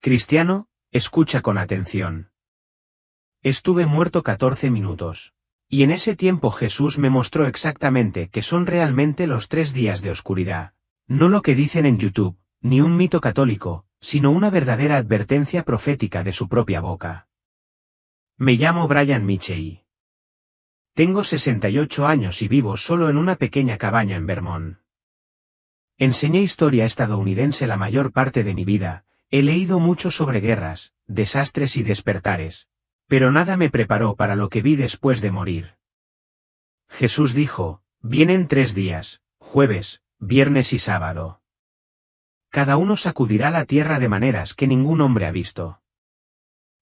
Cristiano, escucha con atención. Estuve muerto 14 minutos. Y en ese tiempo Jesús me mostró exactamente qué son realmente los 3 días de oscuridad. No lo que dicen en YouTube, ni un mito católico, sino una verdadera advertencia profética de su propia boca. Me llamo Brian Michey. Tengo 68 años y vivo solo en una pequeña cabaña en Vermont. Enseñé historia estadounidense la mayor parte de mi vida, he leído mucho sobre guerras, desastres y despertares, pero nada me preparó para lo que vi después de morir. Jesús dijo, vienen 3 días, jueves, viernes y sábado. Cada uno sacudirá la tierra de maneras que ningún hombre ha visto.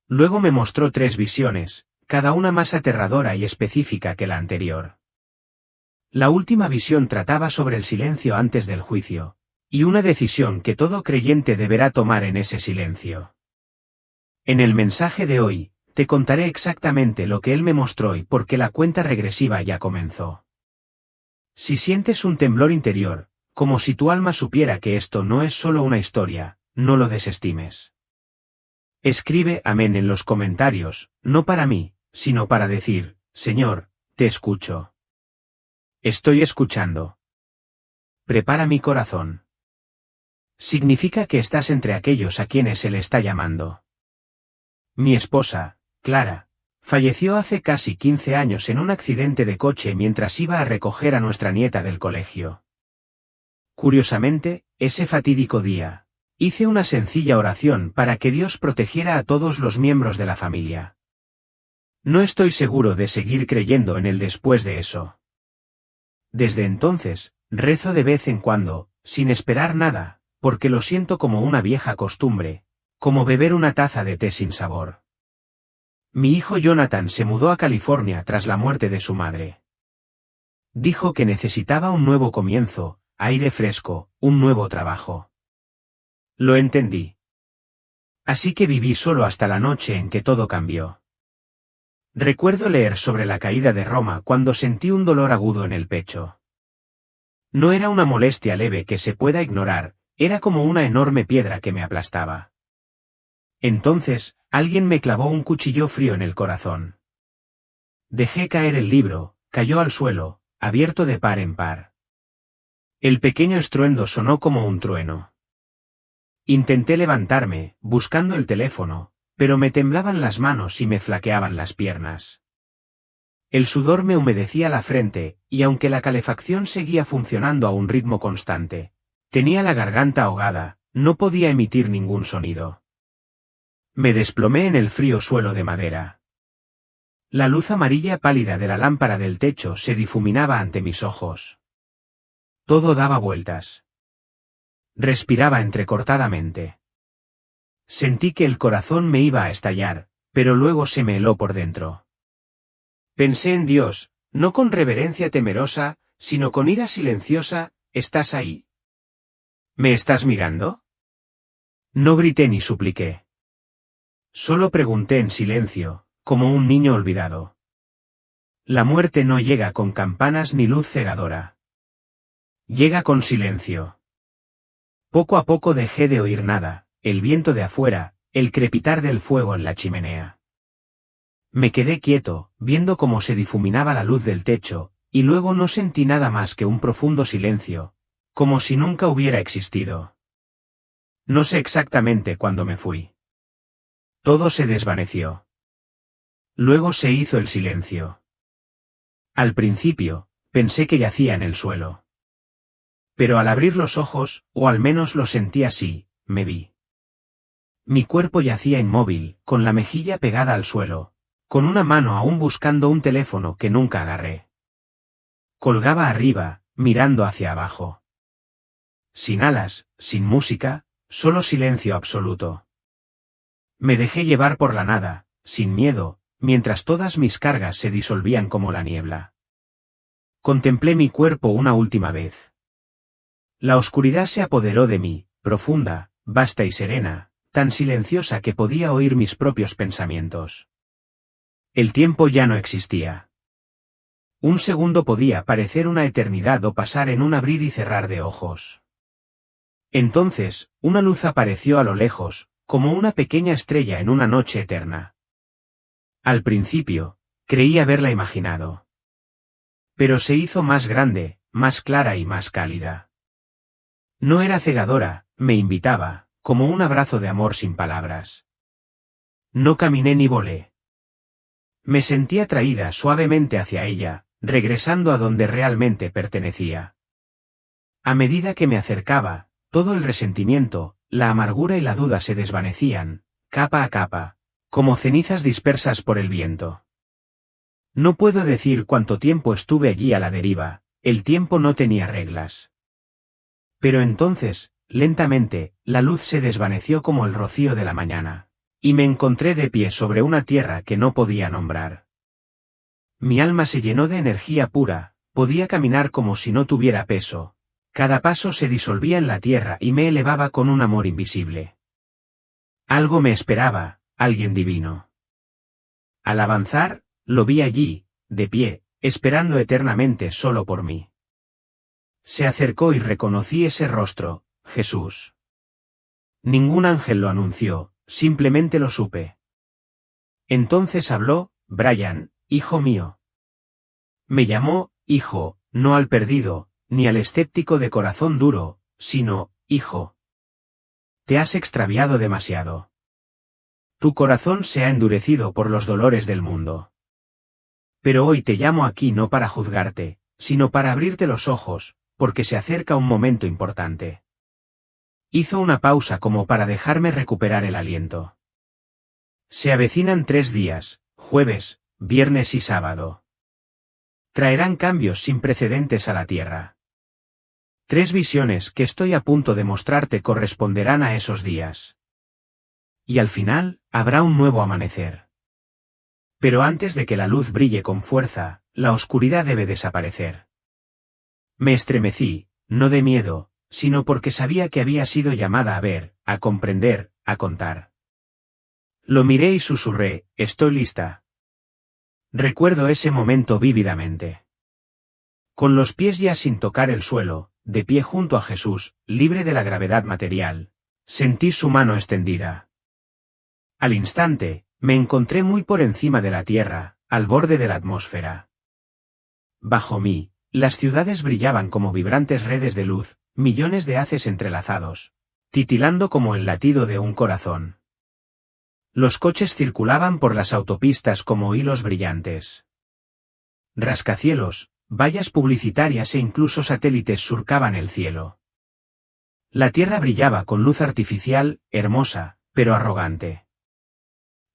Luego me mostró 3 visiones, cada una más aterradora y específica que la anterior. La última visión trataba sobre el silencio antes del juicio, y una decisión que todo creyente deberá tomar en ese silencio. En el mensaje de hoy, te contaré exactamente lo que él me mostró y por qué la cuenta regresiva ya comenzó. Si sientes un temblor interior, como si tu alma supiera que esto no es solo una historia, no lo desestimes. Escribe amén en los comentarios, no para mí, sino para decir, Señor, te escucho. Estoy escuchando. Prepara mi corazón. Significa que estás entre aquellos a quienes él está llamando. Mi esposa, Clara, falleció hace casi 15 años en un accidente de coche mientras iba a recoger a nuestra nieta del colegio. Curiosamente, ese fatídico día, hice una sencilla oración para que Dios protegiera a todos los miembros de la familia. No estoy seguro de seguir creyendo en él después de eso. Desde entonces, rezo de vez en cuando, sin esperar nada, porque lo siento como una vieja costumbre, como beber una taza de té sin sabor. Mi hijo Jonathan se mudó a California tras la muerte de su madre. Dijo que necesitaba un nuevo comienzo, aire fresco, un nuevo trabajo. Lo entendí. Así que viví solo hasta la noche en que todo cambió. Recuerdo leer sobre la caída de Roma cuando sentí un dolor agudo en el pecho. No era una molestia leve que se pueda ignorar, era como una enorme piedra que me aplastaba. Entonces, alguien me clavó un cuchillo frío en el corazón. Dejé caer el libro, cayó al suelo, abierto de par en par. El pequeño estruendo sonó como un trueno. Intenté levantarme, buscando el teléfono, pero me temblaban las manos y me flaqueaban las piernas. El sudor me humedecía la frente, y aunque la calefacción seguía funcionando a un ritmo constante, tenía la garganta ahogada, no podía emitir ningún sonido. Me desplomé en el frío suelo de madera. La luz amarilla pálida de la lámpara del techo se difuminaba ante mis ojos. Todo daba vueltas. Respiraba entrecortadamente. Sentí que el corazón me iba a estallar, pero luego se me heló por dentro. Pensé en Dios, no con reverencia temerosa, sino con ira silenciosa, ¿estás ahí? ¿Me estás mirando? No grité ni supliqué. Solo pregunté en silencio, como un niño olvidado. La muerte no llega con campanas ni luz cegadora. Llega con silencio. Poco a poco dejé de oír nada, el viento de afuera, el crepitar del fuego en la chimenea. Me quedé quieto, viendo cómo se difuminaba la luz del techo, y luego no sentí nada más que un profundo silencio, como si nunca hubiera existido. No sé exactamente cuándo me fui. Todo se desvaneció. Luego se hizo el silencio. Al principio, pensé que yacía en el suelo. Pero al abrir los ojos, o al menos lo sentí así, me vi. Mi cuerpo yacía inmóvil, con la mejilla pegada al suelo, con una mano aún buscando un teléfono que nunca agarré. Colgaba arriba, mirando hacia abajo. Sin alas, sin música, solo silencio absoluto. Me dejé llevar por la nada, sin miedo, mientras todas mis cargas se disolvían como la niebla. Contemplé mi cuerpo una última vez. La oscuridad se apoderó de mí, profunda, vasta y serena, tan silenciosa que podía oír mis propios pensamientos. El tiempo ya no existía. Un segundo podía parecer una eternidad o pasar en un abrir y cerrar de ojos. Entonces, una luz apareció a lo lejos, como una pequeña estrella en una noche eterna. Al principio, creí haberla imaginado. Pero se hizo más grande, más clara y más cálida. No era cegadora, me invitaba, como un abrazo de amor sin palabras. No caminé ni volé. Me sentí atraída suavemente hacia ella, regresando a donde realmente pertenecía. A medida que me acercaba, todo el resentimiento, la amargura y la duda se desvanecían, capa a capa, como cenizas dispersas por el viento. No puedo decir cuánto tiempo estuve allí a la deriva, el tiempo no tenía reglas. Pero entonces, lentamente, la luz se desvaneció como el rocío de la mañana, y me encontré de pie sobre una tierra que no podía nombrar. Mi alma se llenó de energía pura, podía caminar como si no tuviera peso. Cada paso se disolvía en la tierra y me elevaba con un amor invisible. Algo me esperaba, alguien divino. Al avanzar, lo vi allí, de pie, esperando eternamente solo por mí. Se acercó y reconocí ese rostro, Jesús. Ningún ángel lo anunció, simplemente lo supe. Entonces habló, Brian, hijo mío. Me llamó, hijo, no al perdido, ni al escéptico de corazón duro, sino, hijo. Te has extraviado demasiado. Tu corazón se ha endurecido por los dolores del mundo. Pero hoy te llamo aquí no para juzgarte, sino para abrirte los ojos, porque se acerca un momento importante. Hizo una pausa como para dejarme recuperar el aliento. Se avecinan 3 días, jueves, viernes y sábado. Traerán cambios sin precedentes a la tierra. 3 visiones que estoy a punto de mostrarte corresponderán a esos días. Y al final, habrá un nuevo amanecer. Pero antes de que la luz brille con fuerza, la oscuridad debe desaparecer. Me estremecí, no de miedo, sino porque sabía que había sido llamada a ver, a comprender, a contar. Lo miré y susurré, estoy lista. Recuerdo ese momento vívidamente. Con los pies ya sin tocar el suelo, de pie junto a Jesús, libre de la gravedad material, sentí su mano extendida. Al instante, me encontré muy por encima de la tierra, al borde de la atmósfera. Bajo mí, las ciudades brillaban como vibrantes redes de luz, millones de haces entrelazados, titilando como el latido de un corazón. Los coches circulaban por las autopistas como hilos brillantes. Rascacielos, vallas publicitarias e incluso satélites surcaban el cielo. La tierra brillaba con luz artificial, hermosa, pero arrogante.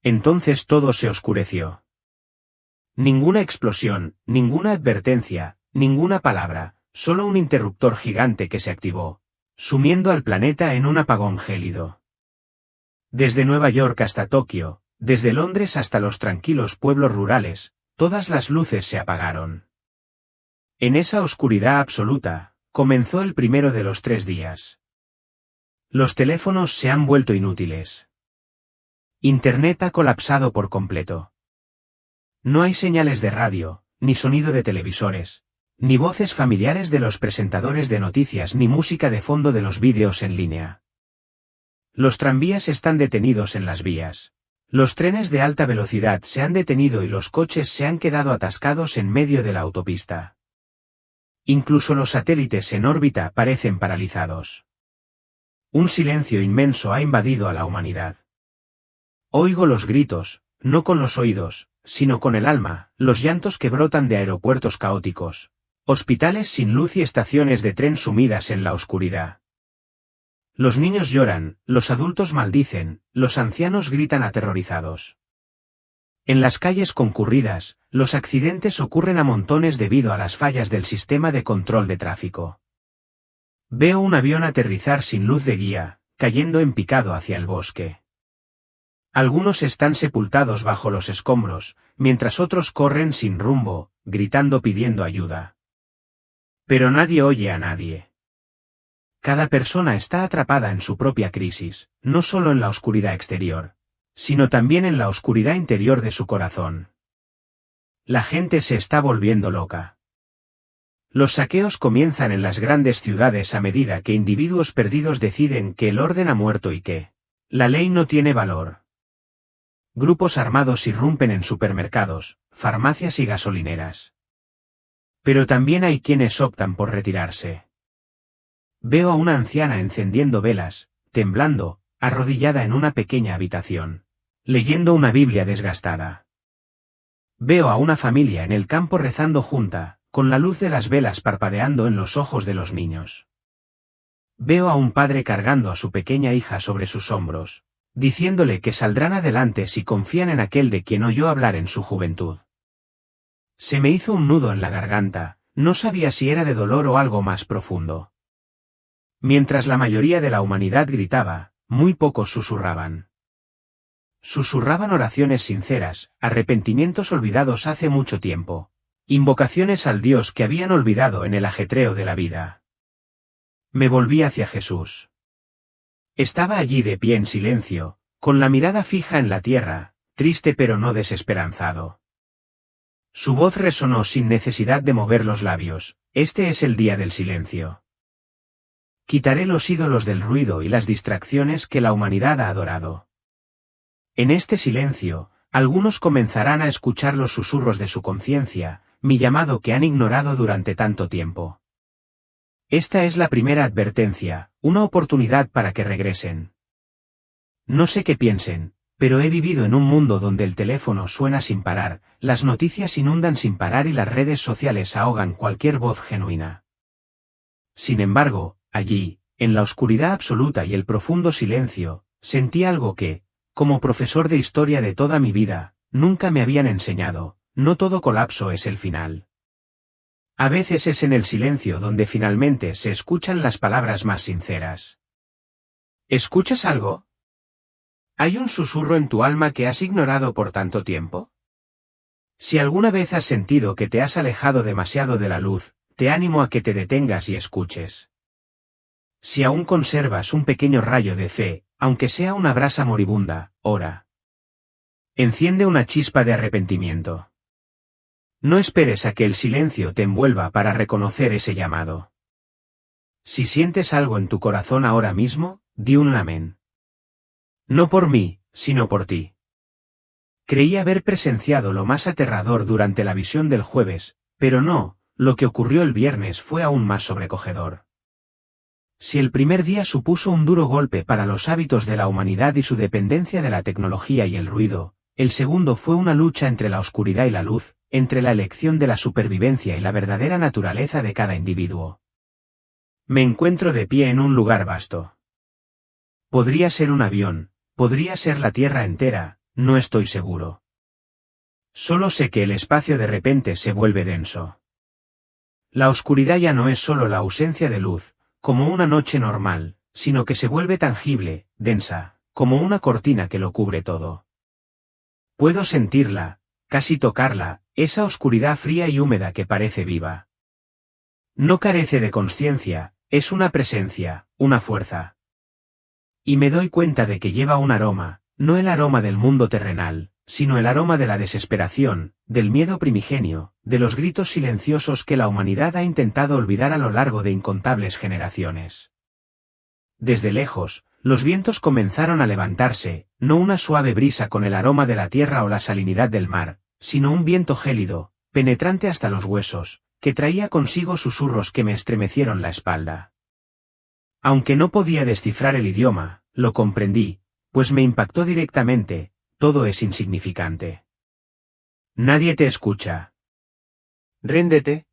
Entonces todo se oscureció. Ninguna explosión, ninguna advertencia, ninguna palabra, solo un interruptor gigante que se activó, sumiendo al planeta en un apagón gélido. Desde Nueva York hasta Tokio, desde Londres hasta los tranquilos pueblos rurales, todas las luces se apagaron. En esa oscuridad absoluta, comenzó el primero de los 3 días. Los teléfonos se han vuelto inútiles. Internet ha colapsado por completo. No hay señales de radio, ni sonido de televisores, ni voces familiares de los presentadores de noticias ni música de fondo de los vídeos en línea. Los tranvías están detenidos en las vías. Los trenes de alta velocidad se han detenido y los coches se han quedado atascados en medio de la autopista. Incluso los satélites en órbita parecen paralizados. Un silencio inmenso ha invadido a la humanidad. Oigo los gritos, no con los oídos, sino con el alma, los llantos que brotan de aeropuertos caóticos, hospitales sin luz y estaciones de tren sumidas en la oscuridad. Los niños lloran, los adultos maldicen, los ancianos gritan aterrorizados. En las calles concurridas, los accidentes ocurren a montones debido a las fallas del sistema de control de tráfico. Veo un avión aterrizar sin luz de guía, cayendo en picado hacia el bosque. Algunos están sepultados bajo los escombros, mientras otros corren sin rumbo, gritando pidiendo ayuda. Pero nadie oye a nadie. Cada persona está atrapada en su propia crisis, no solo en la oscuridad exterior, sino también en la oscuridad interior de su corazón. La gente se está volviendo loca. Los saqueos comienzan en las grandes ciudades a medida que individuos perdidos deciden que el orden ha muerto y que La ley no tiene valor. Grupos armados irrumpen en supermercados, farmacias y gasolineras. Pero también hay quienes optan por retirarse. Veo a una anciana encendiendo velas, temblando, arrodillada en una pequeña habitación, leyendo una Biblia desgastada. Veo a una familia en el campo rezando junta, con la luz de las velas parpadeando en los ojos de los niños. Veo a un padre cargando a su pequeña hija sobre sus hombros, diciéndole que saldrán adelante si confían en aquel de quien oyó hablar en su juventud. Se me hizo un nudo en la garganta, no sabía si era de dolor o algo más profundo. Mientras la mayoría de la humanidad gritaba, muy pocos susurraban. Susurraban oraciones sinceras, arrepentimientos olvidados hace mucho tiempo, invocaciones al Dios que habían olvidado en el ajetreo de la vida. Me volví hacia Jesús. Estaba allí de pie en silencio, con la mirada fija en la tierra, triste pero no desesperanzado. Su voz resonó sin necesidad de mover los labios: este es el día del silencio. Quitaré los ídolos del ruido y las distracciones que la humanidad ha adorado. En este silencio, algunos comenzarán a escuchar los susurros de su conciencia, mi llamado que han ignorado durante tanto tiempo. Esta es la primera advertencia, una oportunidad para que regresen. No sé qué piensen, pero he vivido en un mundo donde el teléfono suena sin parar, las noticias inundan sin parar y las redes sociales ahogan cualquier voz genuina. Sin embargo, allí, en la oscuridad absoluta y el profundo silencio, sentí algo que, como profesor de historia de toda mi vida, nunca me habían enseñado: no todo colapso es el final. A veces es en el silencio donde finalmente se escuchan las palabras más sinceras. ¿Escuchas algo? ¿Hay un susurro en tu alma que has ignorado por tanto tiempo? Si alguna vez has sentido que te has alejado demasiado de la luz, te animo a que te detengas y escuches. Si aún conservas un pequeño rayo de fe, aunque sea una brasa moribunda, ora. Enciende una chispa de arrepentimiento. No esperes a que el silencio te envuelva para reconocer ese llamado. Si sientes algo en tu corazón ahora mismo, di un amén. No por mí, sino por ti. Creí haber presenciado lo más aterrador durante la visión del jueves, pero no, lo que ocurrió el viernes fue aún más sobrecogedor. Si el primer día supuso un duro golpe para los hábitos de la humanidad y su dependencia de la tecnología y el ruido, el segundo fue una lucha entre la oscuridad y la luz, entre la elección de la supervivencia y la verdadera naturaleza de cada individuo. Me encuentro de pie en un lugar vasto. Podría ser un avión, podría ser la Tierra entera, no estoy seguro. Solo sé que el espacio de repente se vuelve denso. La oscuridad ya no es solo la ausencia de luz, como una noche normal, sino que se vuelve tangible, densa, como una cortina que lo cubre todo. Puedo sentirla, casi tocarla, esa oscuridad fría y húmeda que parece viva. No carece de consciencia, es una presencia, una fuerza. Y me doy cuenta de que lleva un aroma, no el aroma del mundo terrenal, sino el aroma de la desesperación, del miedo primigenio, de los gritos silenciosos que la humanidad ha intentado olvidar a lo largo de incontables generaciones. Desde lejos, los vientos comenzaron a levantarse, no una suave brisa con el aroma de la tierra o la salinidad del mar, sino un viento gélido, penetrante hasta los huesos, que traía consigo susurros que me estremecieron la espalda. Aunque no podía descifrar el idioma, lo comprendí, pues me impactó directamente: todo es insignificante. Nadie te escucha. Réndete.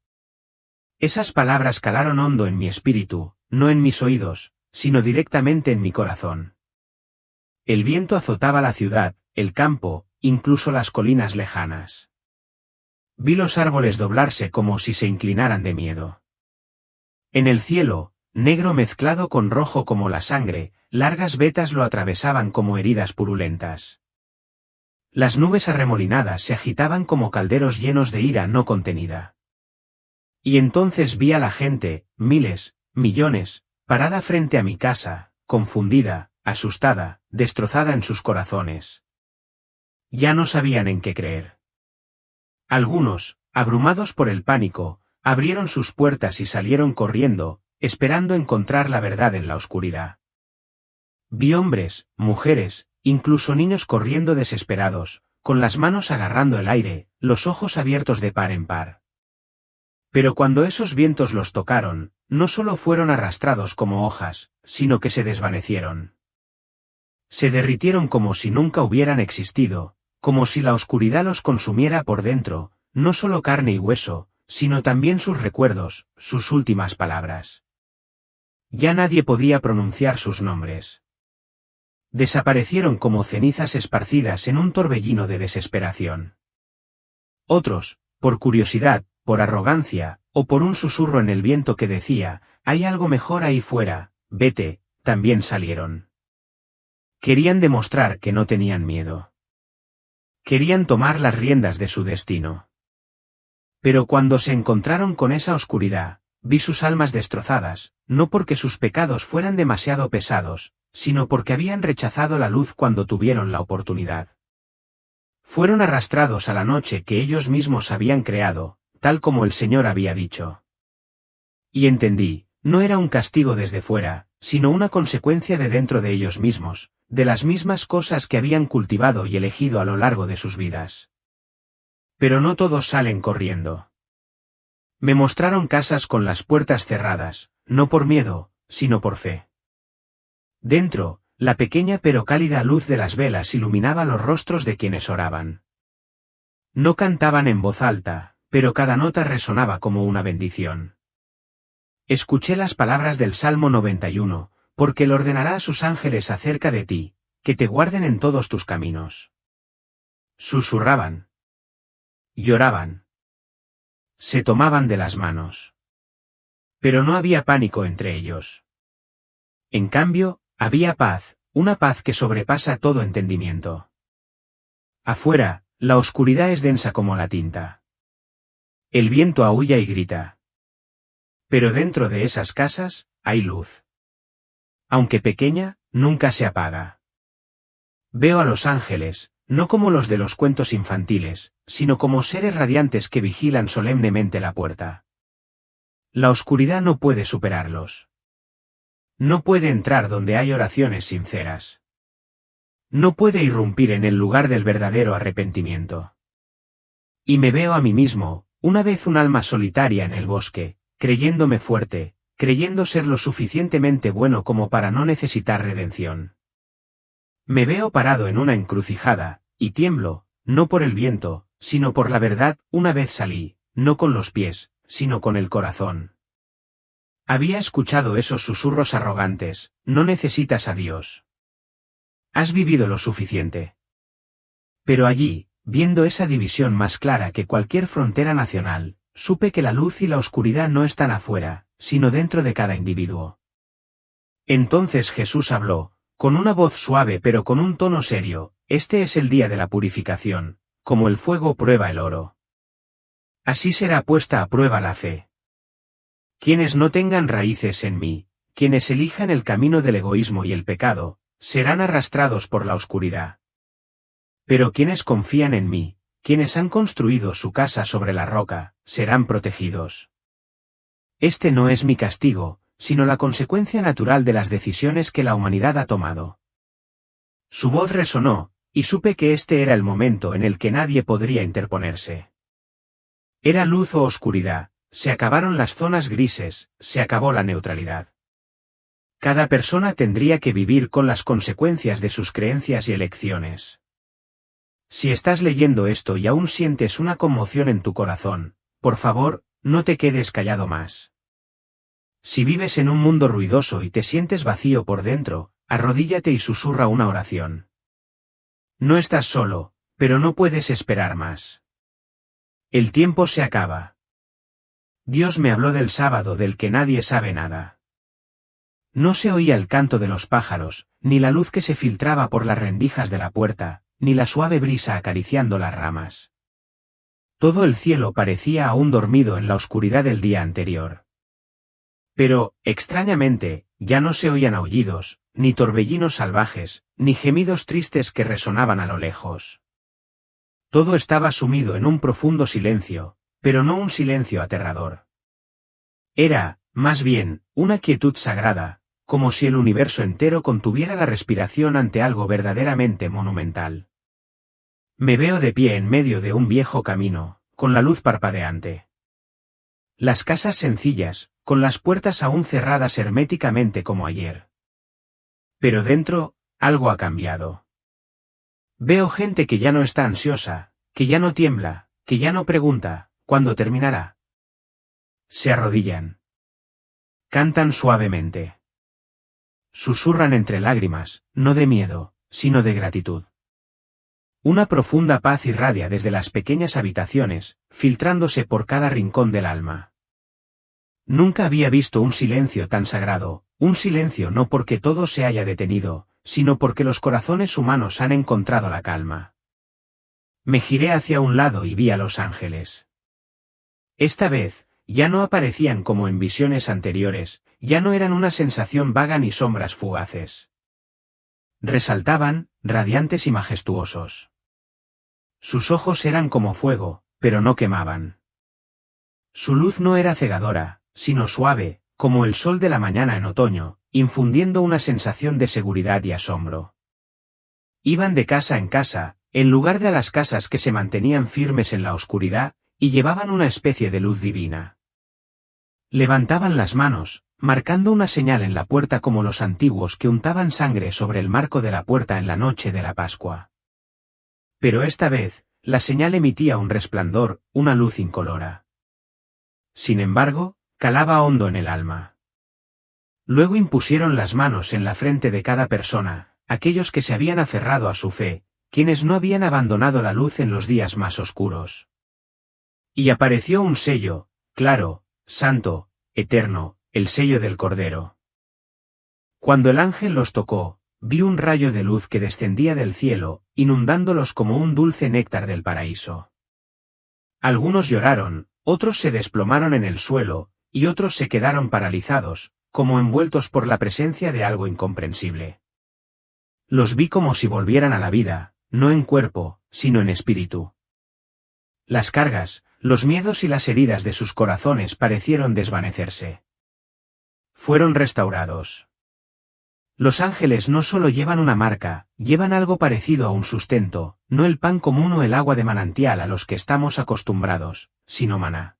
Esas palabras calaron hondo en mi espíritu, no en mis oídos, sino directamente en mi corazón. El viento azotaba la ciudad, el campo, incluso las colinas lejanas. Vi los árboles doblarse como si se inclinaran de miedo. En el cielo, negro mezclado con rojo como la sangre, largas vetas lo atravesaban como heridas purulentas. Las nubes arremolinadas se agitaban como calderos llenos de ira no contenida. Y entonces vi a la gente, miles, millones, parada frente a mi casa, confundida, asustada, destrozada en sus corazones. Ya no sabían en qué creer. Algunos, abrumados por el pánico, abrieron sus puertas y salieron corriendo, esperando encontrar la verdad en la oscuridad. Vi hombres, mujeres, incluso niños corriendo desesperados, con las manos agarrando el aire, los ojos abiertos de par en par. Pero cuando esos vientos los tocaron, no solo fueron arrastrados como hojas, sino que se desvanecieron. Se derritieron como si nunca hubieran existido, como si la oscuridad los consumiera por dentro, no solo carne y hueso, sino también sus recuerdos, sus últimas palabras. Ya nadie podía pronunciar sus nombres. Desaparecieron como cenizas esparcidas en un torbellino de desesperación. Otros, por curiosidad, por arrogancia, o por un susurro en el viento que decía, hay algo mejor ahí fuera, vete, también salieron. Querían demostrar que no tenían miedo. Querían tomar las riendas de su destino. Pero cuando se encontraron con esa oscuridad, vi sus almas destrozadas, no porque sus pecados fueran demasiado pesados, sino porque habían rechazado la luz cuando tuvieron la oportunidad. Fueron arrastrados a la noche que ellos mismos habían creado, tal como el Señor había dicho. Y entendí, no era un castigo desde fuera, sino una consecuencia de dentro de ellos mismos, de las mismas cosas que habían cultivado y elegido a lo largo de sus vidas. Pero no todos salen corriendo. Me mostraron casas con las puertas cerradas, no por miedo, sino por fe. Dentro, la pequeña pero cálida luz de las velas iluminaba los rostros de quienes oraban. No cantaban en voz alta, pero cada nota resonaba como una bendición. Escuché las palabras del Salmo 91, porque Él ordenará a sus ángeles acerca de ti, que te guarden en todos tus caminos. Susurraban. Lloraban. Se tomaban de las manos. Pero no había pánico entre ellos. En cambio, había paz, una paz que sobrepasa todo entendimiento. Afuera, la oscuridad es densa como la tinta. El viento aúlla y grita. Pero dentro de esas casas, hay luz. Aunque pequeña, nunca se apaga. Veo a los ángeles, no como los de los cuentos infantiles, sino como seres radiantes que vigilan solemnemente la puerta. La oscuridad no puede superarlos. No puede entrar donde hay oraciones sinceras. No puede irrumpir en el lugar del verdadero arrepentimiento. Y me veo a mí mismo, una vez un alma solitaria en el bosque, creyéndome fuerte, creyendo ser lo suficientemente bueno como para no necesitar redención. Me veo parado en una encrucijada, y tiemblo, no por el viento, sino por la verdad. Una vez salí, no con los pies, sino con el corazón. Había escuchado esos susurros arrogantes, no necesitas a Dios. Has vivido lo suficiente. Pero allí, viendo esa división más clara que cualquier frontera nacional, supe que la luz y la oscuridad no están afuera, sino dentro de cada individuo. Entonces Jesús habló, con una voz suave pero con un tono serio, este es el día de la purificación, como el fuego prueba el oro. Así será puesta a prueba la fe. Quienes no tengan raíces en mí, quienes elijan el camino del egoísmo y el pecado, serán arrastrados por la oscuridad. Pero quienes confían en mí, quienes han construido su casa sobre la roca, serán protegidos. Este no es mi castigo, sino la consecuencia natural de las decisiones que la humanidad ha tomado. Su voz resonó, y supe que este era el momento en el que nadie podría interponerse. Era luz o oscuridad, se acabaron las zonas grises, se acabó la neutralidad. Cada persona tendría que vivir con las consecuencias de sus creencias y elecciones. Si estás leyendo esto y aún sientes una conmoción en tu corazón, por favor, no te quedes callado más. Si vives en un mundo ruidoso y te sientes vacío por dentro, arrodíllate y susurra una oración. No estás solo, pero no puedes esperar más. El tiempo se acaba. Dios me habló del sábado del que nadie sabe nada. No se oía el canto de los pájaros, ni la luz que se filtraba por las rendijas de la puerta, ni la suave brisa acariciando las ramas. Todo el cielo parecía aún dormido en la oscuridad del día anterior. Pero, extrañamente, ya no se oían aullidos, ni torbellinos salvajes, ni gemidos tristes que resonaban a lo lejos. Todo estaba sumido en un profundo silencio, pero no un silencio aterrador. Era, más bien, una quietud sagrada, como si el universo entero contuviera la respiración ante algo verdaderamente monumental. Me veo de pie en medio de un viejo camino, con la luz parpadeante. Las casas sencillas, con las puertas aún cerradas herméticamente como ayer. Pero dentro, algo ha cambiado. Veo gente que ya no está ansiosa, que ya no tiembla, que ya no pregunta, ¿cuándo terminará? Se arrodillan. Cantan suavemente. Susurran entre lágrimas, no de miedo, sino de gratitud. Una profunda paz irradia desde las pequeñas habitaciones, filtrándose por cada rincón del alma. Nunca había visto un silencio tan sagrado, un silencio no porque todo se haya detenido, sino porque los corazones humanos han encontrado la calma. Me giré hacia un lado y vi a los ángeles. Esta vez, ya no aparecían como en visiones anteriores, ya no eran una sensación vaga ni sombras fugaces. Resaltaban, radiantes y majestuosos. Sus ojos eran como fuego, pero no quemaban. Su luz no era cegadora, sino suave, como el sol de la mañana en otoño, infundiendo una sensación de seguridad y asombro. Iban de casa en casa, en lugar de a las casas que se mantenían firmes en la oscuridad, y llevaban una especie de luz divina. Levantaban las manos, marcando una señal en la puerta como los antiguos que untaban sangre sobre el marco de la puerta en la noche de la Pascua. Pero esta vez, la señal emitía un resplandor, una luz incolora. Sin embargo, calaba hondo en el alma. Luego impusieron las manos en la frente de cada persona, aquellos que se habían aferrado a su fe, quienes no habían abandonado la luz en los días más oscuros. Y apareció un sello, claro, santo, eterno, el sello del Cordero. Cuando el ángel los tocó, vi un rayo de luz que descendía del cielo, inundándolos como un dulce néctar del paraíso. Algunos lloraron, otros se desplomaron en el suelo, y otros se quedaron paralizados, como envueltos por la presencia de algo incomprensible. Los vi como si volvieran a la vida, no en cuerpo, sino en espíritu. Las cargas, los miedos y las heridas de sus corazones parecieron desvanecerse. Fueron restaurados. Los ángeles no solo llevan una marca, llevan algo parecido a un sustento, no el pan común o el agua de manantial a los que estamos acostumbrados, sino maná.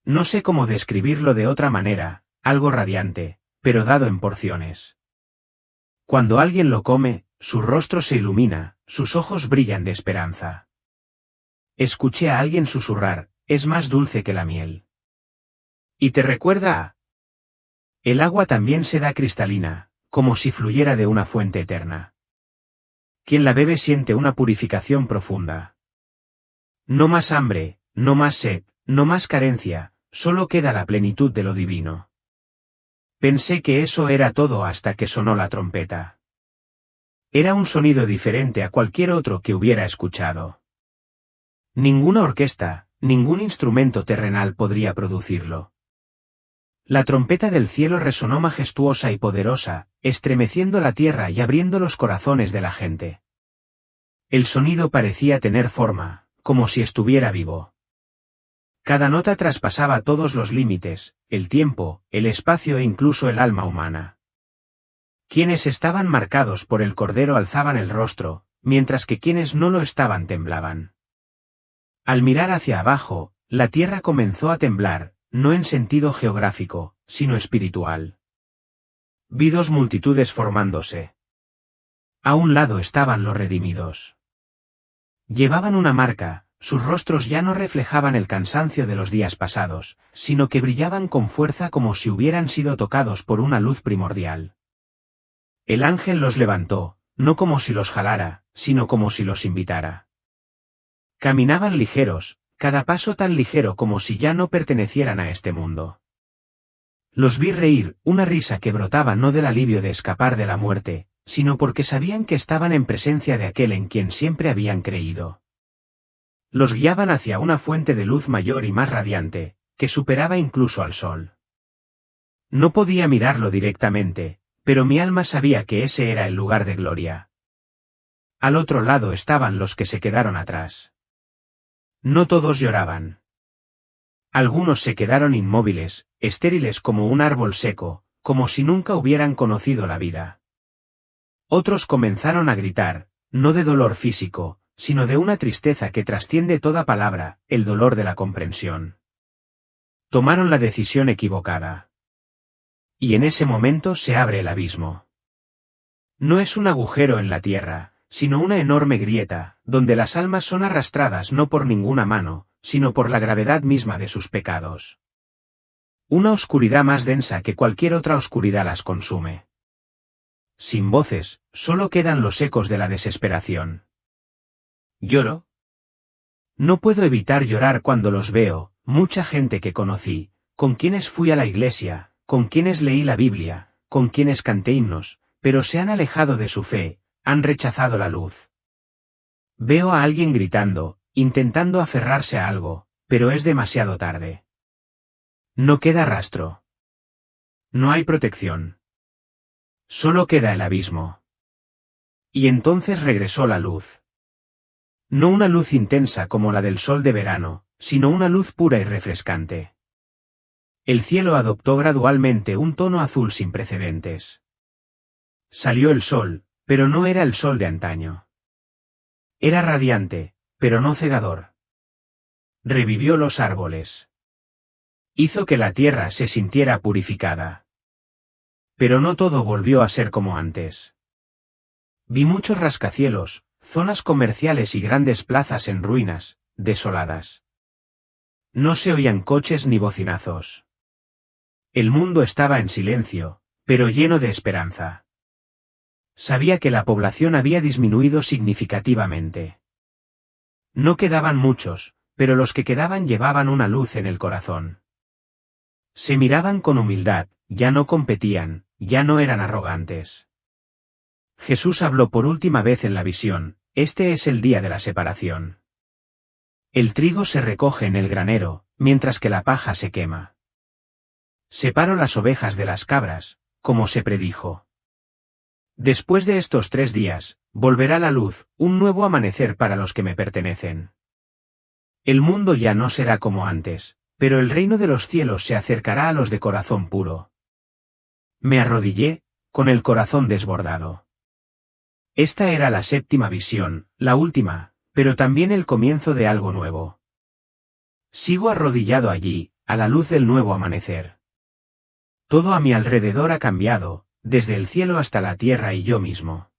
No sé cómo describirlo de otra manera, algo radiante, pero dado en porciones. Cuando alguien lo come, su rostro se ilumina, sus ojos brillan de esperanza. Escuché a alguien susurrar, es más dulce que la miel. ¿Y te recuerda a? El agua también se da cristalina, como si fluyera de una fuente eterna. Quien la bebe siente una purificación profunda. No más hambre, no más sed, no más carencia, solo queda la plenitud de lo divino. Pensé que eso era todo hasta que sonó la trompeta. Era un sonido diferente a cualquier otro que hubiera escuchado. Ninguna orquesta, ningún instrumento terrenal podría producirlo. La trompeta del cielo resonó majestuosa y poderosa, estremeciendo la tierra y abriendo los corazones de la gente. El sonido parecía tener forma, como si estuviera vivo. Cada nota traspasaba todos los límites, el tiempo, el espacio e incluso el alma humana. Quienes estaban marcados por el Cordero alzaban el rostro, mientras que quienes no lo estaban temblaban. Al mirar hacia abajo, la tierra comenzó a temblar, no en sentido geográfico, sino espiritual. Vi dos multitudes formándose. A un lado estaban los redimidos. Llevaban una marca, sus rostros ya no reflejaban el cansancio de los días pasados, sino que brillaban con fuerza como si hubieran sido tocados por una luz primordial. El ángel los levantó, no como si los jalara, sino como si los invitara. Caminaban ligeros, cada paso tan ligero como si ya no pertenecieran a este mundo. Los vi reír, una risa que brotaba no del alivio de escapar de la muerte, sino porque sabían que estaban en presencia de aquel en quien siempre habían creído. Los guiaban hacia una fuente de luz mayor y más radiante, que superaba incluso al sol. No podía mirarlo directamente, pero mi alma sabía que ese era el lugar de gloria. Al otro lado estaban los que se quedaron atrás. No todos lloraban. Algunos se quedaron inmóviles, estériles como un árbol seco, como si nunca hubieran conocido la vida. Otros comenzaron a gritar, no de dolor físico, sino de una tristeza que trasciende toda palabra, el dolor de la comprensión. Tomaron la decisión equivocada. Y en ese momento se abre el abismo. No es un agujero en la tierra, sino una enorme grieta, donde las almas son arrastradas no por ninguna mano, sino por la gravedad misma de sus pecados. Una oscuridad más densa que cualquier otra oscuridad las consume. Sin voces, solo quedan los ecos de la desesperación. ¿Lloro? No puedo evitar llorar cuando los veo, mucha gente que conocí, con quienes fui a la iglesia, con quienes leí la Biblia, con quienes canté himnos, pero se han alejado de su fe, han rechazado la luz. Veo a alguien gritando, intentando aferrarse a algo, pero es demasiado tarde. No queda rastro. No hay protección. Solo queda el abismo. Y entonces regresó la luz. No una luz intensa como la del sol de verano, sino una luz pura y refrescante. El cielo adoptó gradualmente un tono azul sin precedentes. Salió el sol, pero no era el sol de antaño. Era radiante, pero no cegador. Revivió los árboles. Hizo que la tierra se sintiera purificada. Pero no todo volvió a ser como antes. Vi muchos rascacielos, zonas comerciales y grandes plazas en ruinas, desoladas. No se oían coches ni bocinazos. El mundo estaba en silencio, pero lleno de esperanza. Sabía que la población había disminuido significativamente. No quedaban muchos, pero los que quedaban llevaban una luz en el corazón. Se miraban con humildad, ya no competían, ya no eran arrogantes. Jesús habló por última vez en la visión, este es el día de la separación. El trigo se recoge en el granero, mientras que la paja se quema. Separo las ovejas de las cabras, como se predijo. Después de estos 3 días, volverá la luz, un nuevo amanecer para los que me pertenecen. El mundo ya no será como antes, pero el reino de los cielos se acercará a los de corazón puro. Me arrodillé, con el corazón desbordado. Esta era la 7ª visión, la última, pero también el comienzo de algo nuevo. Sigo arrodillado allí, a la luz del nuevo amanecer. Todo a mi alrededor ha cambiado, desde el cielo hasta la tierra y yo mismo.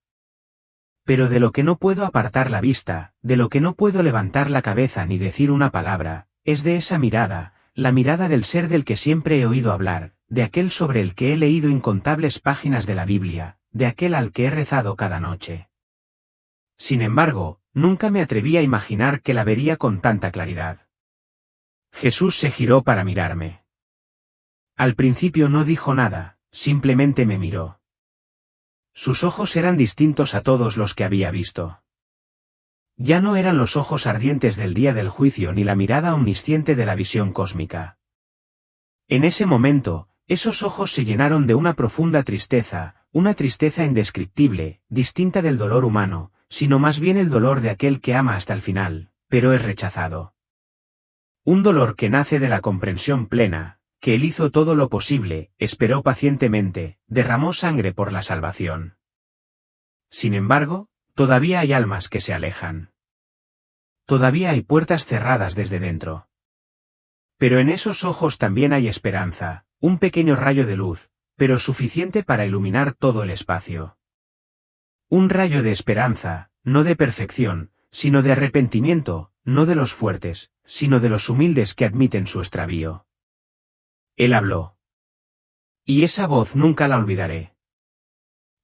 Pero de lo que no puedo apartar la vista, de lo que no puedo levantar la cabeza ni decir una palabra, es de esa mirada, la mirada del ser del que siempre he oído hablar, de aquel sobre el que he leído incontables páginas de la Biblia, de aquel al que he rezado cada noche. Sin embargo, nunca me atreví a imaginar que la vería con tanta claridad. Jesús se giró para mirarme. Al principio no dijo nada, simplemente me miró. Sus ojos eran distintos a todos los que había visto. Ya no eran los ojos ardientes del día del juicio ni la mirada omnisciente de la visión cósmica. En ese momento, esos ojos se llenaron de una profunda tristeza, una tristeza indescriptible, distinta del dolor humano, sino más bien el dolor de aquel que ama hasta el final, pero es rechazado. Un dolor que nace de la comprensión plena, que él hizo todo lo posible, esperó pacientemente, derramó sangre por la salvación. Sin embargo, todavía hay almas que se alejan. Todavía hay puertas cerradas desde dentro. Pero en esos ojos también hay esperanza, un pequeño rayo de luz, pero suficiente para iluminar todo el espacio. Un rayo de esperanza, no de perfección, sino de arrepentimiento, no de los fuertes, sino de los humildes que admiten su extravío. Él habló. Y esa voz nunca la olvidaré.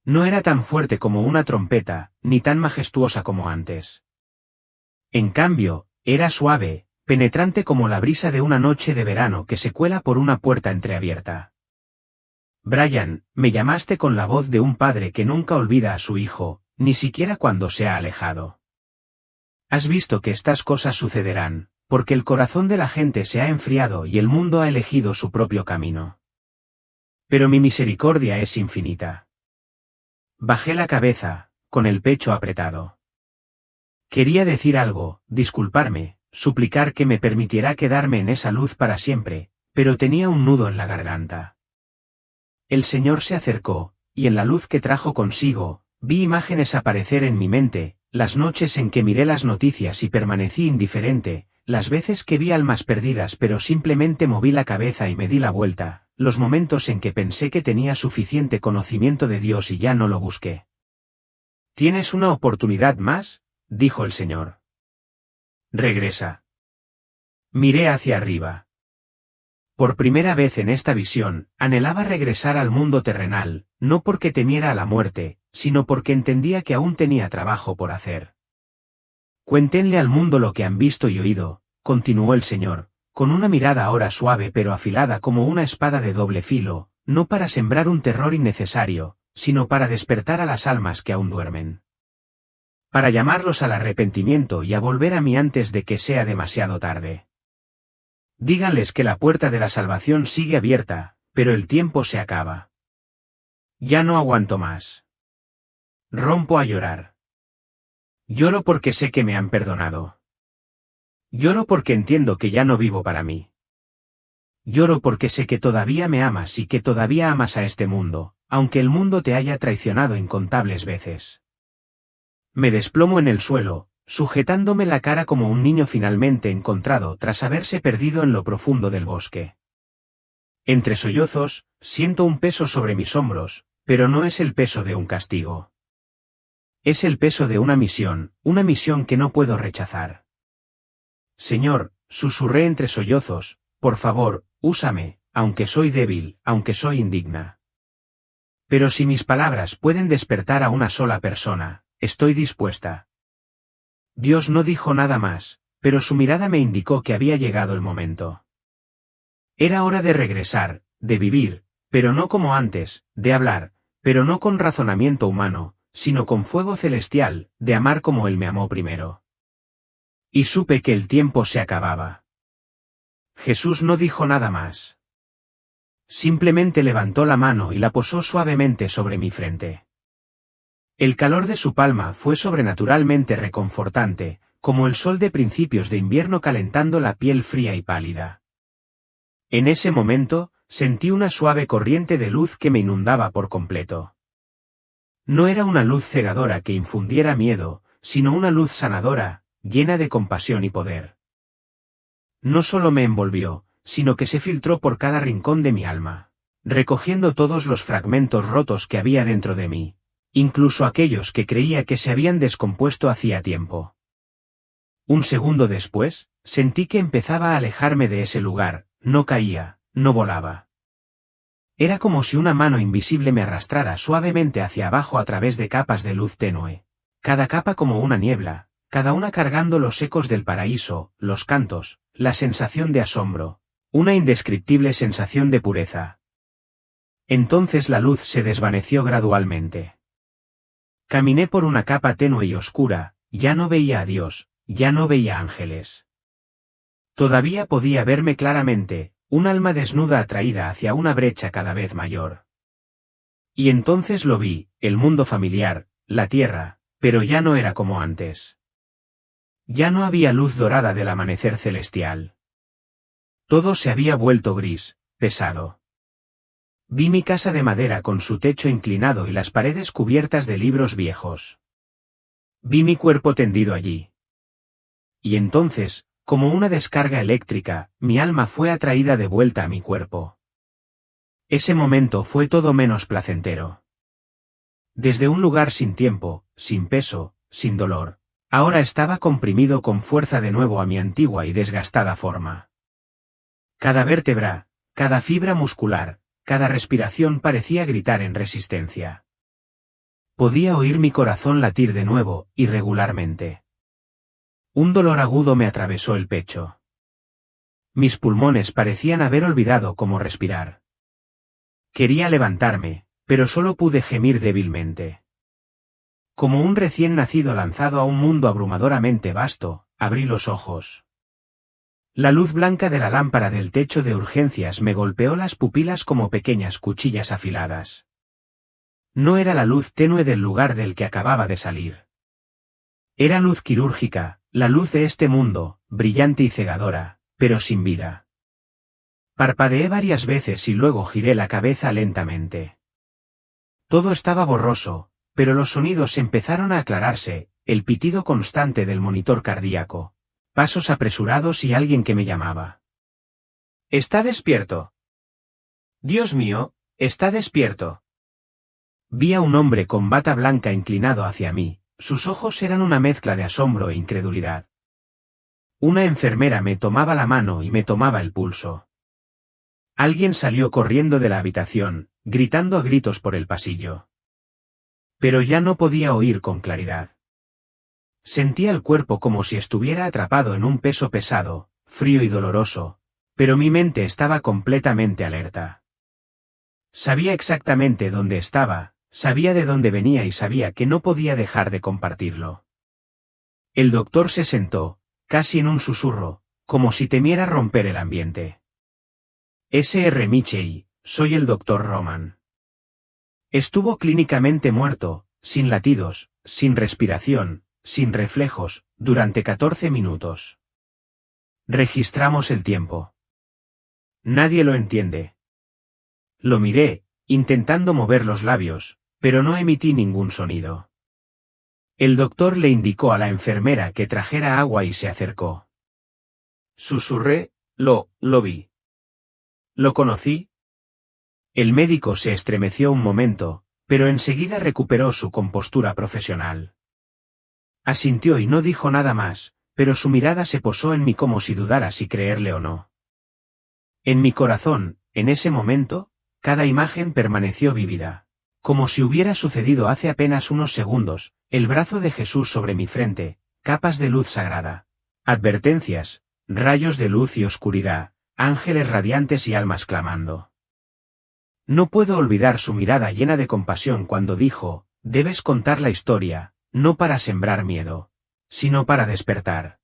No era tan fuerte como una trompeta, ni tan majestuosa como antes. En cambio, era suave, penetrante como la brisa de una noche de verano que se cuela por una puerta entreabierta. Brian, me llamaste con la voz de un padre que nunca olvida a su hijo, ni siquiera cuando se ha alejado. Has visto que estas cosas sucederán, porque el corazón de la gente se ha enfriado y el mundo ha elegido su propio camino. Pero mi misericordia es infinita. Bajé la cabeza, con el pecho apretado. Quería decir algo, disculparme, suplicar que me permitiera quedarme en esa luz para siempre, pero tenía un nudo en la garganta. El Señor se acercó, y en la luz que trajo consigo, vi imágenes aparecer en mi mente, las noches en que miré las noticias y permanecí indiferente, las veces que vi almas perdidas pero simplemente moví la cabeza y me di la vuelta, los momentos en que pensé que tenía suficiente conocimiento de Dios y ya no lo busqué. ¿Tienes una oportunidad más?, dijo el Señor. Regresa. Miré hacia arriba. Por primera vez en esta visión, anhelaba regresar al mundo terrenal, no porque temiera a la muerte, sino porque entendía que aún tenía trabajo por hacer. Cuéntenle al mundo lo que han visto y oído, continuó el Señor, con una mirada ahora suave pero afilada como una espada de doble filo, no para sembrar un terror innecesario, sino para despertar a las almas que aún duermen. Para llamarlos al arrepentimiento y a volver a mí antes de que sea demasiado tarde. Díganles que la puerta de la salvación sigue abierta, pero el tiempo se acaba. Ya no aguanto más. Rompo a llorar. Lloro porque sé que me han perdonado. Lloro porque entiendo que ya no vivo para mí. Lloro porque sé que todavía me amas y que todavía amas a este mundo, aunque el mundo te haya traicionado incontables veces. Me desplomo en el suelo, sujetándome la cara como un niño finalmente encontrado tras haberse perdido en lo profundo del bosque. Entre sollozos, siento un peso sobre mis hombros, pero no es el peso de un castigo. Es el peso de una misión que no puedo rechazar. Señor, susurré entre sollozos, por favor, úsame, aunque soy débil, aunque soy indigna. Pero si mis palabras pueden despertar a una sola persona, estoy dispuesta. Dios no dijo nada más, pero su mirada me indicó que había llegado el momento. Era hora de regresar, de vivir, pero no como antes, de hablar, pero no con razonamiento humano, sino con fuego celestial, de amar como Él me amó primero. Y supe que el tiempo se acababa. Jesús no dijo nada más. Simplemente levantó la mano y la posó suavemente sobre mi frente. El calor de su palma fue sobrenaturalmente reconfortante, como el sol de principios de invierno calentando la piel fría y pálida. En ese momento, sentí una suave corriente de luz que me inundaba por completo. No era una luz cegadora que infundiera miedo, sino una luz sanadora, llena de compasión y poder. No solo me envolvió, sino que se filtró por cada rincón de mi alma, recogiendo todos los fragmentos rotos que había dentro de mí, incluso aquellos que creía que se habían descompuesto hacía tiempo. Un segundo después, sentí que empezaba a alejarme de ese lugar, no caía, no volaba. Era como si una mano invisible me arrastrara suavemente hacia abajo a través de capas de luz tenue, cada capa como una niebla, cada una cargando los ecos del paraíso, los cantos, la sensación de asombro, una indescriptible sensación de pureza. Entonces la luz se desvaneció gradualmente. Caminé por una capa tenue y oscura, ya no veía a Dios, ya no veía ángeles. Todavía podía verme claramente, un alma desnuda atraída hacia una brecha cada vez mayor. Y entonces lo vi, el mundo familiar, la tierra, pero ya no era como antes. Ya no había luz dorada del amanecer celestial. Todo se había vuelto gris, pesado. Vi mi casa de madera con su techo inclinado y las paredes cubiertas de libros viejos. Vi mi cuerpo tendido allí. Y entonces, como una descarga eléctrica, mi alma fue atraída de vuelta a mi cuerpo. Ese momento fue todo menos placentero. Desde un lugar sin tiempo, sin peso, sin dolor, ahora estaba comprimido con fuerza de nuevo a mi antigua y desgastada forma. Cada vértebra, cada fibra muscular, cada respiración parecía gritar en resistencia. Podía oír mi corazón latir de nuevo, irregularmente. Un dolor agudo me atravesó el pecho. Mis pulmones parecían haber olvidado cómo respirar. Quería levantarme, pero solo pude gemir débilmente. Como un recién nacido lanzado a un mundo abrumadoramente vasto, abrí los ojos. La luz blanca de la lámpara del techo de urgencias me golpeó las pupilas como pequeñas cuchillas afiladas. No era la luz tenue del lugar del que acababa de salir. Era luz quirúrgica, la luz de este mundo, brillante y cegadora, pero sin vida. Parpadeé varias veces y luego giré la cabeza lentamente. Todo estaba borroso, pero los sonidos empezaron a aclararse, el pitido constante del monitor cardíaco, pasos apresurados y alguien que me llamaba. «¿Está despierto?» «Dios mío, está despierto». Vi a un hombre con bata blanca inclinado hacia mí, sus ojos eran una mezcla de asombro e incredulidad. Una enfermera me tomaba la mano y me tomaba el pulso. Alguien salió corriendo de la habitación, gritando a gritos por el pasillo. Pero ya no podía oír con claridad. Sentía el cuerpo como si estuviera atrapado en un peso pesado, frío y doloroso, pero mi mente estaba completamente alerta. Sabía exactamente dónde estaba, sabía de dónde venía y sabía que no podía dejar de compartirlo. El doctor se sentó, casi en un susurro, como si temiera romper el ambiente. Sr. Mitchell, soy el doctor Roman. Estuvo clínicamente muerto, sin latidos, sin respiración, sin reflejos, durante 14 minutos. Registramos el tiempo. Nadie lo entiende. Lo miré, intentando mover los labios, pero no emití ningún sonido. El doctor le indicó a la enfermera que trajera agua y se acercó. Susurré, lo vi. ¿Lo conocí? El médico se estremeció un momento, pero enseguida recuperó su compostura profesional. Asintió y no dijo nada más, pero su mirada se posó en mí como si dudara si creerle o no. En mi corazón, en ese momento, cada imagen permaneció vívida. Como si hubiera sucedido hace apenas unos segundos, el brazo de Jesús sobre mi frente, capas de luz sagrada. Advertencias, rayos de luz y oscuridad, ángeles radiantes y almas clamando. No puedo olvidar su mirada llena de compasión cuando dijo, debes contar la historia, no para sembrar miedo, sino para despertar.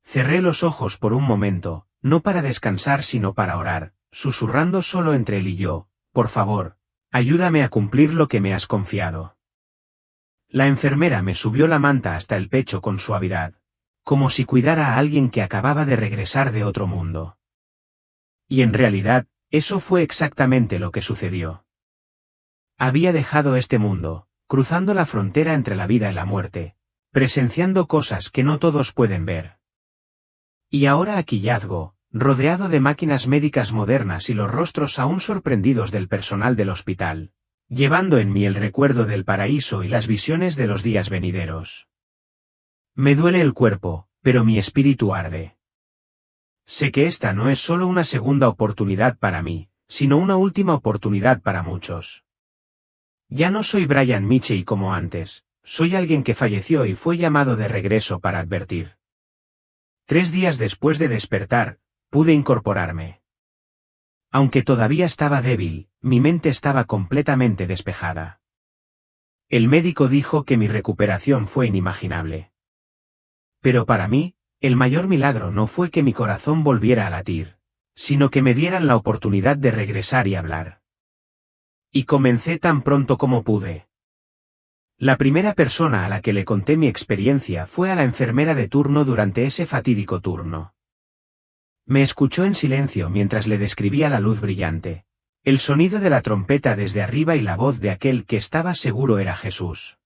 Cerré los ojos por un momento, no para descansar sino para orar, susurrando solo entre él y yo, por favor, ayúdame a cumplir lo que me has confiado. La enfermera me subió la manta hasta el pecho con suavidad, como si cuidara a alguien que acababa de regresar de otro mundo. Y en realidad, eso fue exactamente lo que sucedió. Había dejado este mundo, cruzando la frontera entre la vida y la muerte, presenciando cosas que no todos pueden ver. Y ahora aquí yazgo, rodeado de máquinas médicas modernas y los rostros aún sorprendidos del personal del hospital, llevando en mí el recuerdo del paraíso y las visiones de los días venideros. Me duele el cuerpo, pero mi espíritu arde. Sé que esta no es solo una segunda oportunidad para mí, sino una última oportunidad para muchos. Ya no soy Brian Mitchell como antes, soy alguien que falleció y fue llamado de regreso para advertir. 3 días después de despertar, pude incorporarme. Aunque todavía estaba débil, mi mente estaba completamente despejada. El médico dijo que mi recuperación fue inimaginable. Pero para mí, el mayor milagro no fue que mi corazón volviera a latir, sino que me dieran la oportunidad de regresar y hablar. Y comencé tan pronto como pude. La primera persona a la que le conté mi experiencia fue a la enfermera de turno durante ese fatídico turno. Me escuchó en silencio mientras le describía la luz brillante, el sonido de la trompeta desde arriba y la voz de aquel que estaba seguro era Jesús.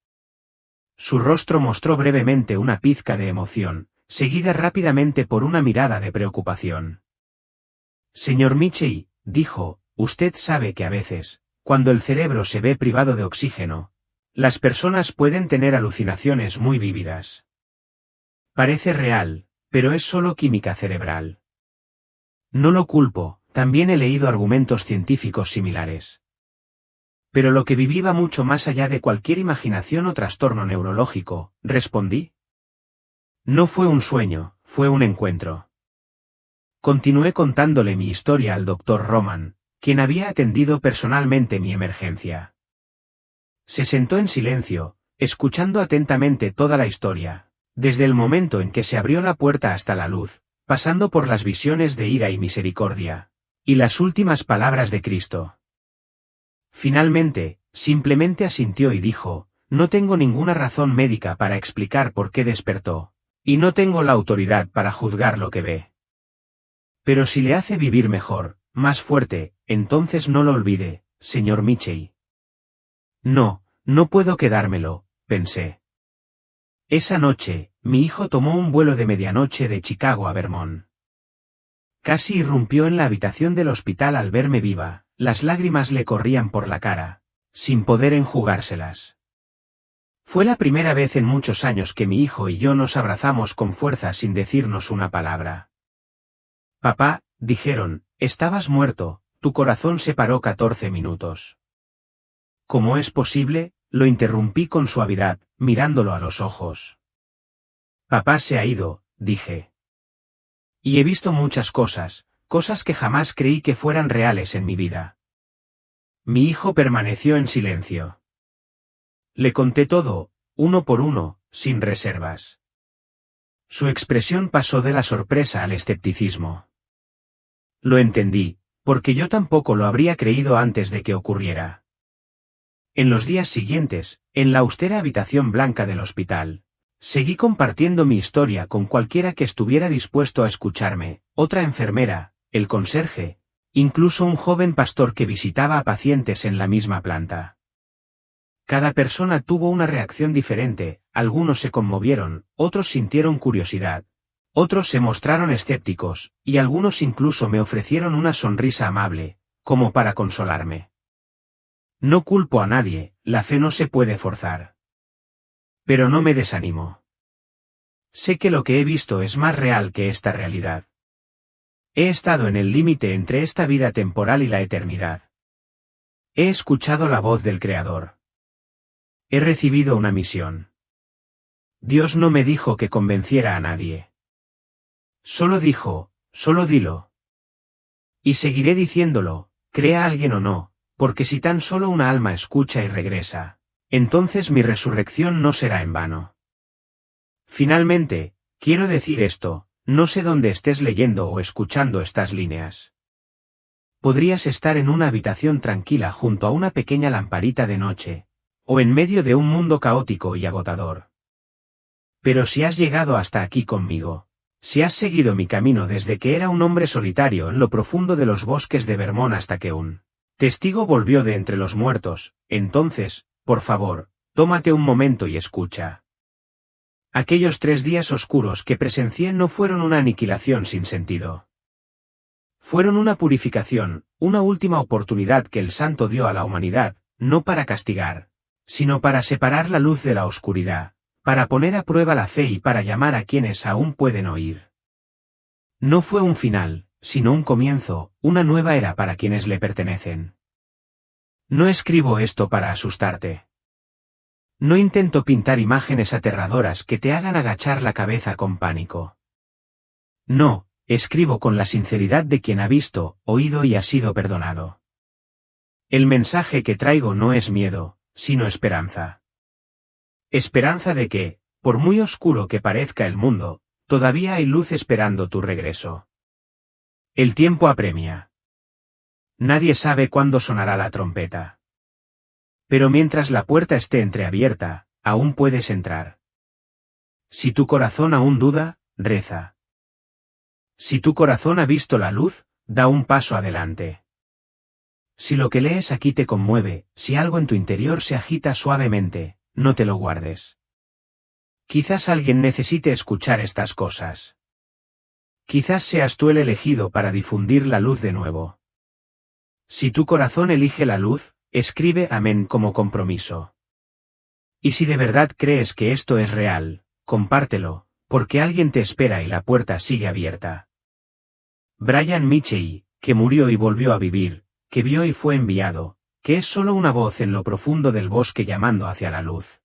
Su rostro mostró brevemente una pizca de emoción, seguida rápidamente por una mirada de preocupación. Señor Mitchell, dijo, usted sabe que a veces, cuando el cerebro se ve privado de oxígeno, las personas pueden tener alucinaciones muy vívidas. Parece real, pero es solo química cerebral. No lo culpo, también he leído argumentos científicos similares. Pero lo que viví va mucho más allá de cualquier imaginación o trastorno neurológico, respondí. No fue un sueño, fue un encuentro. Continué contándole mi historia al doctor Roman, quien había atendido personalmente mi emergencia. Se sentó en silencio, escuchando atentamente toda la historia, desde el momento en que se abrió la puerta hasta la luz, pasando por las visiones de ira y misericordia, y las últimas palabras de Cristo. Finalmente, simplemente asintió y dijo, no tengo ninguna razón médica para explicar por qué despertó, y no tengo la autoridad para juzgar lo que ve. Pero si le hace vivir mejor, más fuerte, entonces no lo olvide, señor Mitchell. No, no puedo quedármelo, pensé. Esa noche, mi hijo tomó un vuelo de medianoche de Chicago a Vermont. Casi irrumpió en la habitación del hospital al verme viva, las lágrimas le corrían por la cara, sin poder enjugárselas. Fue la primera vez en muchos años que mi hijo y yo nos abrazamos con fuerza sin decirnos una palabra. Papá, dijeron, estabas muerto, tu corazón se paró 14 minutos. ¿Cómo es posible? Lo interrumpí con suavidad, mirándolo a los ojos. Papá se ha ido, dije. Y he visto muchas cosas, cosas que jamás creí que fueran reales en mi vida. Mi hijo permaneció en silencio. Le conté todo, uno por uno, sin reservas. Su expresión pasó de la sorpresa al escepticismo. Lo entendí, porque yo tampoco lo habría creído antes de que ocurriera. En los días siguientes, en la austera habitación blanca del hospital, seguí compartiendo mi historia con cualquiera que estuviera dispuesto a escucharme, otra enfermera, el conserje, incluso un joven pastor que visitaba a pacientes en la misma planta. Cada persona tuvo una reacción diferente, algunos se conmovieron, otros sintieron curiosidad, otros se mostraron escépticos, y algunos incluso me ofrecieron una sonrisa amable, como para consolarme. No culpo a nadie, la fe no se puede forzar. Pero no me desanimo. Sé que lo que he visto es más real que esta realidad. He estado en el límite entre esta vida temporal y la eternidad. He escuchado la voz del Creador. He recibido una misión. Dios no me dijo que convenciera a nadie. Solo dijo, solo dilo. Y seguiré diciéndolo, crea alguien o no, porque si tan solo una alma escucha y regresa, entonces mi resurrección no será en vano. Finalmente, quiero decir esto, no sé dónde estés leyendo o escuchando estas líneas. Podrías estar en una habitación tranquila junto a una pequeña lamparita de noche, o en medio de un mundo caótico y agotador. Pero si has llegado hasta aquí conmigo, si has seguido mi camino desde que era un hombre solitario en lo profundo de los bosques de Vermont hasta que un testigo volvió de entre los muertos, entonces, por favor, tómate un momento y escucha. Aquellos 3 días oscuros que presencié no fueron una aniquilación sin sentido. Fueron una purificación, una última oportunidad que el Santo dio a la humanidad, no para castigar, sino para separar la luz de la oscuridad, para poner a prueba la fe y para llamar a quienes aún pueden oír. No fue un final, sino un comienzo, una nueva era para quienes le pertenecen. No escribo esto para asustarte. No intento pintar imágenes aterradoras que te hagan agachar la cabeza con pánico. No, escribo con la sinceridad de quien ha visto, oído y ha sido perdonado. El mensaje que traigo no es miedo, sino esperanza. Esperanza de que, por muy oscuro que parezca el mundo, todavía hay luz esperando tu regreso. El tiempo apremia. Nadie sabe cuándo sonará la trompeta. Pero mientras la puerta esté entreabierta, aún puedes entrar. Si tu corazón aún duda, reza. Si tu corazón ha visto la luz, da un paso adelante. Si lo que lees aquí te conmueve, si algo en tu interior se agita suavemente, no te lo guardes. Quizás alguien necesite escuchar estas cosas. Quizás seas tú el elegido para difundir la luz de nuevo. Si tu corazón elige la luz, escribe amén como compromiso. Y si de verdad crees que esto es real, compártelo, porque alguien te espera y la puerta sigue abierta. Brian Mitchell, que murió y volvió a vivir, que vio y fue enviado, que es solo una voz en lo profundo del bosque llamando hacia la luz.